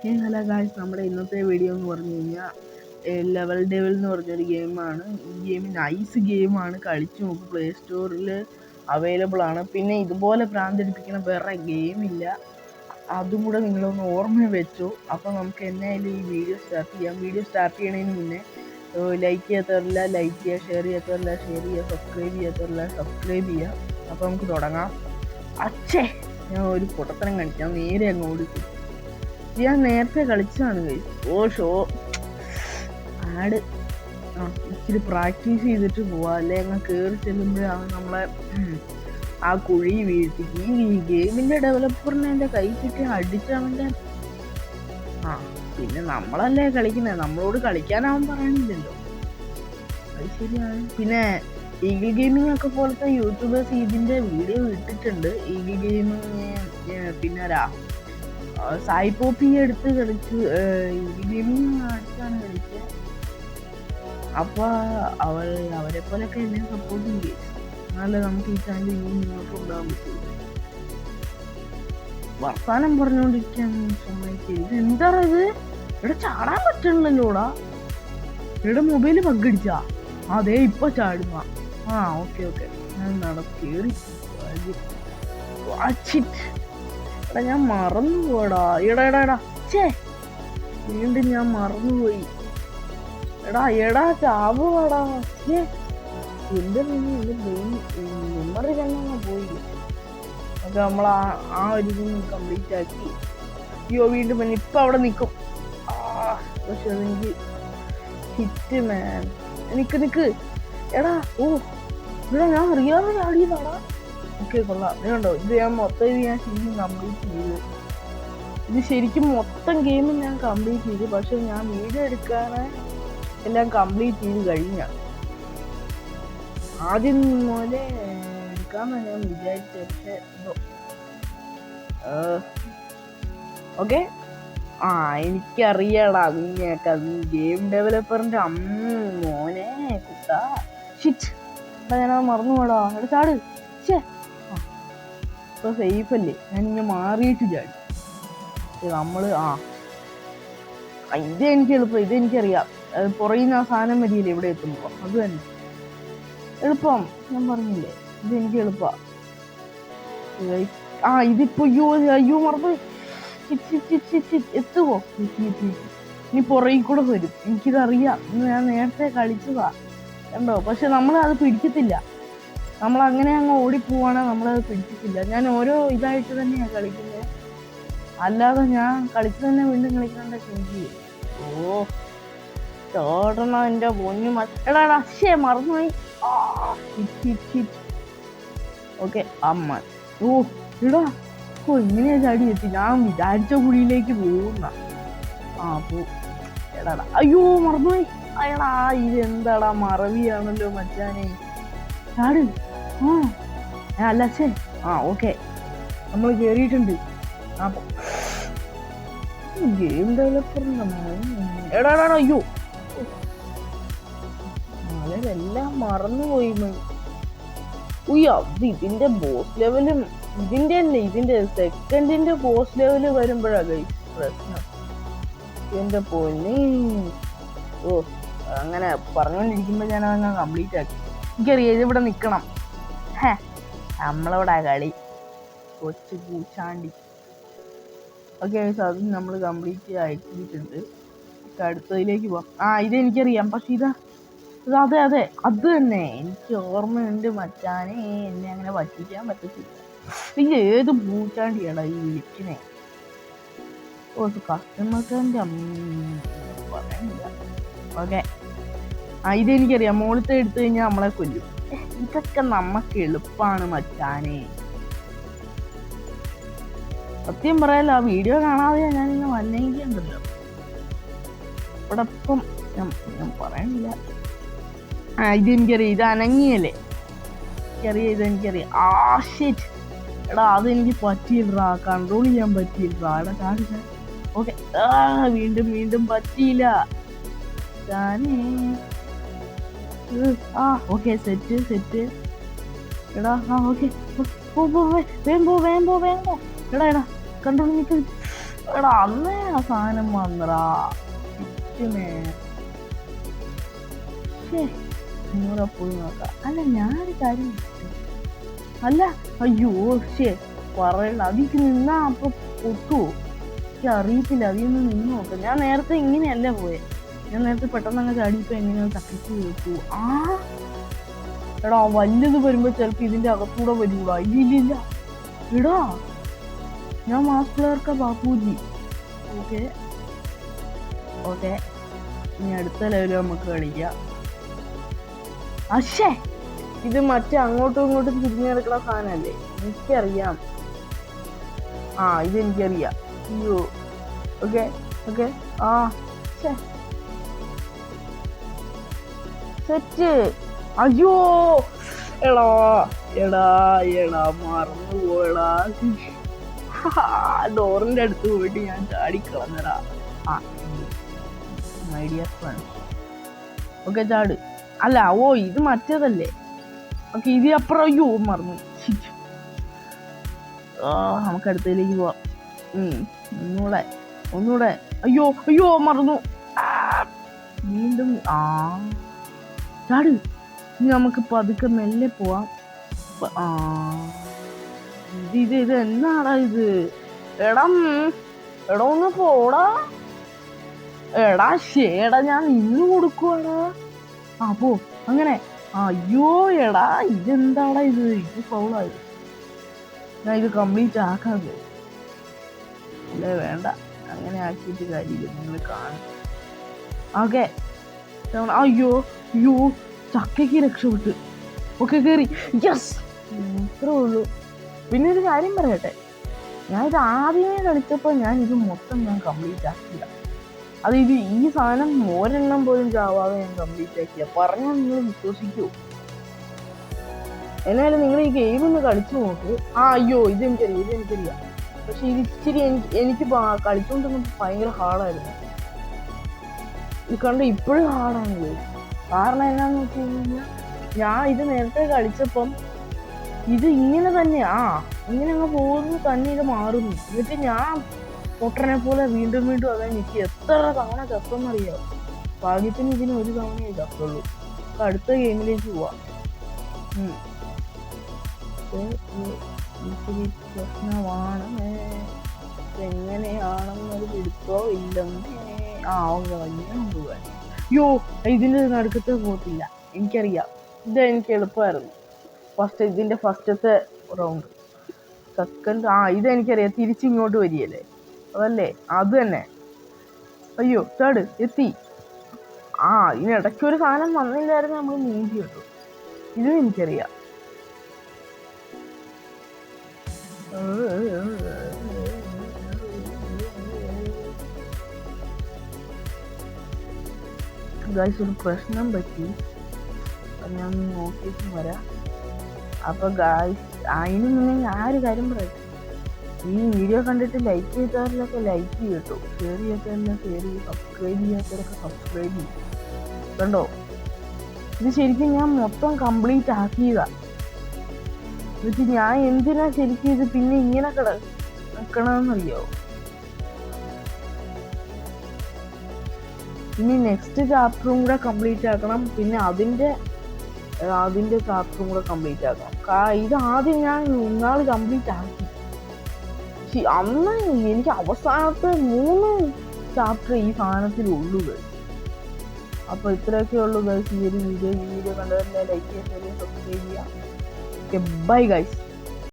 Hello guys, നമ്മുടെ ഇന്നത്തെ video എന്ന് പറഞ്ഞു കഴിഞ്ഞാൽ ലെവൽ ഡെവൽ എന്ന് പറഞ്ഞൊരു ഗെയിമാണ്. ഈ ഗെയിം നൈസ് ഗെയിമാണ്, കളിച്ചു നോക്കും. പ്ലേ സ്റ്റോറിൽ അവൈലബിൾ ആണ്. പിന്നെ ഇതുപോലെ ഭ്രാന്തടിപ്പിക്കുന്ന വേറെ ഗെയിമില്ല, അതും കൂടെ നിങ്ങളൊന്ന് ഓർമ്മ വെച്ചോ. അപ്പോൾ നമുക്ക് എന്നായാലും ഈ വീഡിയോ സ്റ്റാർട്ട് ചെയ്യാം. വീഡിയോ സ്റ്റാർട്ട് ചെയ്യണതിന് മുന്നേ ലൈക്ക് ചെയ്യാത്തവരില്ല ലൈക്ക് ചെയ്യുക, ഷെയർ ചെയ്യാത്തവരില്ല ഷെയർ ചെയ്യുക, സബ്സ്ക്രൈബ് ചെയ്യാത്തവരില്ല സബ്സ്ക്രൈബ് ചെയ്യുക. അപ്പോൾ നമുക്ക് തുടങ്ങാം. ഞാൻ ഒരു പൊട്ടത്തരം കാണിക്കാം, നേരെ അങ്ങ് ഓടിക്കും. ഞാൻ നേരത്തെ കളിച്ചതാണ് ഗൈസ്. ആഡ് ഇച്ചിരി പ്രാക്ടീസ് ചെയ്തിട്ട് പോവാ, അല്ലെ അങ്ങ് കയറി ചെല്ലുമ്പോഴാണ് നമ്മളെ ആ കുഴി വീഴ്ത്തിക്ക്. ഈ ഗെയിമിന്റെ ഡെവലപ്പറിനെ എൻ്റെ കൈ കിട്ടി അടിച്ചവൻ്റെ. പിന്നെ നമ്മളല്ലേ കളിക്കുന്നത്, നമ്മളോട് കളിക്കാനാവാൻ പറയണില്ലല്ലോ, അത് ശരിയാണ്. പിന്നെ ഈഗിൾ ഗെയിമിംഗ് ഒക്കെ പോലത്തെ യൂട്യൂബേഴ്സ് ഇതിന്റെ വീഡിയോ ഇട്ടിട്ടുണ്ട്. ഈഗിൾ ഗെയിമിങ് പിന്നെ സായി പോപ്പി എടുത്ത് കളിച്ചു. ഈഗിൾ ഗെയിമിങ് അടുത്താണ് കളിക്കുക. അപ്പൊ അവരെ പോലൊക്കെ എന്നെ സപ്പോർട്ട് ചെയ്യും, എന്നാലേ നമുക്ക് ഈ ചാനൽ ഇനി മുന്നോട്ട് കൊണ്ടുപോകാൻ പറ്റുള്ളൂ. വർത്താനം പറഞ്ഞുകൊണ്ടിരിക്കാൻ സമ്മതിക്കുക. ഇത് എന്താ ഇത്? ഇവിടെ ചാടാൻ പറ്റണില്ലല്ലോടാ. ഇവിടെ മൊബൈല് പങ്കടിച്ചാ അതെ ഇപ്പൊ ചാടുന്ന. ഓക്കെ ഞാൻ കേറി. എടാ ഞാൻ മറന്നു പോടാ. എടാ വീണ്ടും ഞാൻ മറന്നുപോയി. എടാ ചാവുവാടാ. എന്റെ മെമ്മറി തന്നെ പോയി. അത് നമ്മൾ ആ ഒരു കംപ്ലീറ്റ് ആക്കി. അയ്യോ വീണ്ടും ഇപ്പൊ അവിടെ നിൽക്കും. പക്ഷെ അതെനിക്ക് ഹിറ്റ് മാൻ. നിക്ക് എടാ. ഞാൻ അറിയാതെ ചാടിയതാടാ. ഓക്കെ കൊള്ളാം. കണ്ടോ, ഇത് ഞാൻ മൊത്തം ഞാൻ ശരിക്കും കംപ്ലീറ്റ് ചെയ്തു. ഇത് ശരിക്കും മൊത്തം ഗെയിമും ഞാൻ കംപ്ലീറ്റ് ചെയ്തു. പക്ഷെ ഞാൻ വീഡിയോ എടുക്കാന് എല്ലാം കംപ്ലീറ്റ് ചെയ്ത് കഴിഞ്ഞ. ആദ്യം പോലെ എടുക്കാന്നാ ഞാൻ വിചാരിച്ചത്. പക്ഷെ ഓക്കെ. എനിക്കറിയാടാ നിന്നെയൊക്കെ. ഗെയിം ഡെവലപ്പറിന്റെ മോനെ കുട്ടാ. ഞാനത് മറന്നു പോടാ. ചാട്. ഇപ്പൊ സേഫ് അല്ലേ? ഞാനിങ്ങനെ മാറിയിട്ട് ചാടി. നമ്മള് ഇതെനിക്ക് എളുപ്പം, ഇതെനിക്കറിയാം. പുറയുന്ന ആ സാധനം വരിയില്ലേ ഇവിടെ എത്തുമ്പോ, അത് തന്നെ എളുപ്പം. ഞാൻ പറഞ്ഞില്ലേ, ഇതെനിക്ക് എളുപ്പാ. ഇതിപ്പോ അയ്യോ മറന്നു. എത്തുവോ? ഇനി പുറകിൽ കൂടെ വരും. എനിക്കിതറിയാം, ഞാൻ നേരത്തെ കളിച്ചതാ കണ്ടോ. പക്ഷെ നമ്മളത് പിടിക്കത്തില്ല. നമ്മൾ അങ്ങനെ അങ്ങ് ഓടിപ്പോവാണെങ്കിൽ നമ്മളത് പിടിക്കത്തില്ല. ഞാൻ ഓരോ ഇതായിട്ട് തന്നെയാണ് കളിക്കുന്നത്, അല്ലാതെ ഞാൻ കളിച്ചു തന്നെ വീണ്ടും കളിക്കണ്ടൊക്കെ എനിക്ക്. ചോടണ എന്റെ പൊന്നു. എടാ മറന്നുപോയി. ഓക്കെ അമ്മ. ഇങ്ങനെയാ ചാടി എത്തി. ഞാൻ വിചാരിച്ച കുഴിയിലേക്ക് പോകുന്ന. എടാ അയ്യോ മറന്നുപോയി. അയടാ ഇതെന്താടാ മറവിയാണല്ലോ മച്ചാനെ. ചാട്. അല്ല ഓക്കെ നമ്മൾ കേറിയിട്ടുണ്ട്. ഗെയിം ഡെവലപ്പറിന്റെ എടാ അയ്യോ അതെല്ലാം മറന്നുപോയി. അത് ഇതിന്റെ ബോസ് ലെവലും ഇതിന്റെ അല്ലേ, ഇതിന്റെ സെക്കൻഡിന്റെ ബോസ് ലെവല് വരുമ്പോഴാ പ്രശ്നം. എന്റെ പൊന്നി. അങ്ങനെ പറഞ്ഞോണ്ടിരിക്കുമ്പോ ഞാൻ അതങ്ങ് കംപ്ലീറ്റ് ആക്കി. എനിക്കറിയാം ഇതിവിടെ നിക്കണം. നമ്മളവിടെ കളി കൊച്ചു പൂച്ചാണ്ടി. ഓക്കെ അത് നമ്മൾ കംപ്ലീറ്റ് ആക്കിയിട്ടുണ്ട്. അടുത്തതിലേക്ക് പോവാം. ഇതെനിക്കറിയാം. പക്ഷെ അതെ അത് തന്നെ എനിക്ക് ഓർമ്മയുണ്ട് മച്ചാനെ. എന്നെ അങ്ങനെ പറ്റിക്കാൻ പറ്റത്തില്ല. ഇത് ഏത് പൂച്ചാണ്ടിയാടാ ഈ വിളിക്കണേ? കസ്റ്റമേഴ്സിന്റെ പറയാനില്ല. ഓക്കെ ഇതെനിക്കറിയാം. മോളത്തെ എടുത്തു കഴിഞ്ഞാൽ നമ്മളെ കൊല്ലും. ഇതൊക്കെ നമുക്ക് എളുപ്പമാണ് മച്ചാനെ. സത്യം പറയാലോ, ആ വീഡിയോ കാണാതെ ഞാനിങ്ങനെ വന്നെങ്കിലുണ്ടല്ലോ ഇവിടെ ഇപ്പം ഞാൻ പറയണില്ല. ഇതെനിക്കറിയാം. ഇത് അനങ്ങിയല്ലേ? ഇതെനിക്കറിയാം. എടാ അതെനിക്ക് പറ്റിയില്ലടാ, കൺട്രോൾ ചെയ്യാൻ പറ്റിയില്ലടാ. എടാ ചാടി. ഓക്കെ വീണ്ടും പറ്റിയില്ല. Okay set. എടാ ഓക്കെ വേഗം പോ. എടാ കൺട്രോൾ നിൽക്കുന്നു. എടാ അന്നേ ആ സാധനം വന്നടാ. ഒന്നുകൂടെ പോയി നോക്കാം. അല്ല ഞാനൊരു കാര്യം അല്ല അയ്യോ പറയണ്ട. അതിക്ക് നിന്നാ അപ്പൊ പൊട്ടുവോ? എനിക്ക് അറിയത്തില്ല. അതിന്ന് നിന്ന് നോക്കാം. ഞാൻ നേരത്തെ ഇങ്ങനെയല്ല പോയെ. ഞാൻ നേരത്തെ പെട്ടെന്ന് അങ്ങ് ചാടിയപ്പോ എങ്ങനെയാ തട്ടിച്ച് വെക്കൂ. എടാ വലുത് വരുമ്പോ ചിലപ്പോ ഇതിന്റെ അകത്തൂടെ വരൂടാ. ഇല്ല എടാ ഞാൻ മാസ് പ്ലെയർക്ക ബാപ്പുജി. ഓക്കെ ഇനി അടുത്ത ലെവല് നമുക്ക് കളിക്കാം. ഇത് മറ്റേ അങ്ങോട്ടും ഇങ്ങോട്ടും തിരിഞ്ഞു കിടക്കുന്ന സാധനല്ലേ? എനിക്കറിയാം. ഇതെനിക്കറിയാം. അയ്യോ ഓക്കെ സെറ്റ്. അയ്യോ എടാ മറന്നു പോയടാ. ഡോറിന്റെ അടുത്ത് പോയിട്ട് ഞാൻ ചാടിക്കളഞ്ഞടാ. ഓക്കെ ചാട്. അല്ല ഇത് മറ്റേതല്ലേ? ഓക്കെ ഇത് അപ്പുറം. അയ്യോ മറന്നു. നമുക്ക് അടുത്തതിലേക്ക് പോവാം. ഒന്നൂടെ അയ്യോ മറന്നു. വീണ്ടും ചാട്. ഇനി നമുക്ക് പതുക്കെ മെല്ലെ പോവാം. ഇത് എന്നാടാ ഇത്? എടാ ഒന്ന് പോടാ. എടാ ഞാൻ ഇന്ന് കൊടുക്കുവാടാ. പോ അങ്ങനെ. അയ്യോ ഇതെന്താടാ ഇത് ഫൗളായി. ഞാൻ ഇത് കംപ്ലീറ്റ് ആക്കാതെ അല്ലേ? വേണ്ട, അങ്ങനെ ആക്കിയിട്ട് കാര്യമില്ല. നിങ്ങൾ കാണും. ഓക്കെ അയ്യോ ചക്കയ്ക്ക് രക്ഷപ്പെട്ട്. ഓക്കെ കേറി. യെസ് ഇത്രേ ഉള്ളൂ. പിന്നെ ഒരു കാര്യം പറയട്ടെ, ഞാൻ ഇത് ആദ്യമേ കളിച്ചപ്പോൾ ഞാൻ മൊത്തം കംപ്ലീറ്റ് ആക്കില്ല. ഈ സാധനം ഒരെണ്ണം പോലും ചാവാതെ ഞാൻ കംപ്ലീറ്റ് ആക്കിയ. പറഞ്ഞാൽ നിങ്ങൾ വിശ്വസിക്കൂ? എന്നാലും നിങ്ങൾ ഈ ഗെയിം ഒന്ന് കളിച്ചു നോക്ക്. ഇതെനിക്കറിയാം. പക്ഷെ ഇത് ഇച്ചിരി എനിക്ക് കളിച്ചോണ്ടിരുന്നപ്പോൾ ഭയങ്കര ഹാർഡായിരുന്നു. ഇത് കണ്ട് ഇപ്പോഴും ഹാർഡാണ്. കാരണം എന്നാന്ന് വെച്ച് കഴിഞ്ഞാൽ ഞാൻ ഇത് നേരത്തെ കളിച്ചപ്പം ഇത് ഇങ്ങനെ തന്നെയാ. ഇങ്ങനെ അങ്ങ് പോകുന്നു തന്നെ ഇത് മാറുന്നു. എന്നിട്ട് ഞാൻ പൊട്ടനെ പോലെ വീണ്ടും അതെ. എനിക്ക് എത്ര തവണ ചത്തെന്നറിയാം. ഭാഗ്യത്തിന് ഇതിന് ഒരു തവണയേ ചത്തുള്ളൂ. അടുത്ത ഗെയിമിലേക്ക് പോവാം. പ്രശ്നമാണ്. എങ്ങനെയാണെന്നൊരു പിടുത്തോ ഇല്ലെന്ന്. പോവാൻ. ഇതിന്റെ നടുക്കത്തെ പോകത്തില്ല. എനിക്കറിയാം. ഇതെനിക്ക് എളുപ്പമായിരുന്നു. ഇതിന്റെ ഫസ്റ്റത്തെ റൗണ്ട്. സെക്കൻഡ് ഇതെനിക്കറിയാം. തിരിച്ചിങ്ങോട്ട് വരികയല്ലേ? അതല്ലേ? അത് തന്നെ. അയ്യോ ചാട്. എത്തി. ഇതിനിടയ്ക്ക് ഒരു സാധനം വന്നില്ലായിരുന്നു. നമ്മൾ നീന്തി കേട്ടു. ഇതും എനിക്കറിയാം. ഗൈസ് ഒരു പ്രശ്നം പറ്റി. ഞാൻ നോക്കിയിട്ട് വരാം. അപ്പൊ ഗൈസ് അതിന് മുന്നേ ഞാൻ ഒരു കാര്യം പറയട്ടെ. ഈ വീഡിയോ കണ്ടിട്ട് ലൈക്ക് ചെയ്തവരിലൊക്കെ ലൈക്ക് ചെയ്യട്ടോ. ഷെയർ ചെയ്യാത്തവരെല്ലാം ഷെയർ ചെയ്യും. സബ്സ്ക്രൈബ് ചെയ്യാത്തവരൊക്കെ സബ്സ്ക്രൈബ് ചെയ്യും. കണ്ടോ? ഇത് ശരിക്കും ഞാൻ മൊത്തം കംപ്ലീറ്റ് ആക്കിയതാ. എന്നിട്ട് ഞാൻ എന്തിനാ ശരിക്കും ഇത് പിന്നെ ഇങ്ങനെ നിൽക്കണമെന്നറിയോ? ഇനി നെക്സ്റ്റ് ചാപ്റ്ററും കൂടെ കംപ്ലീറ്റ് ആക്കണം. പിന്നെ അതിന്റെ ചാപ്റ്ററും കൂടെ കംപ്ലീറ്റ് ആക്കണം. ഇത് ആദ്യം ഞാൻ ഇന്നാൾ കംപ്ലീറ്റ് ആക്കി. അന്ന് എനിക്ക് അവസാനത്തെ 3 ചാപ്റ്റർ ഈ സാധനത്തിലുള്ളൂ. അപ്പൊ ഇത്രയൊക്കെ ഉള്ളൂ ഗൈസ് ഈ വീഡിയോ കണ്ടവരെല്ലാം ലൈക്ക് ചെയ്യുക, സബ്സ്ക്രൈബ് ചെയ്യുക. Bye guys.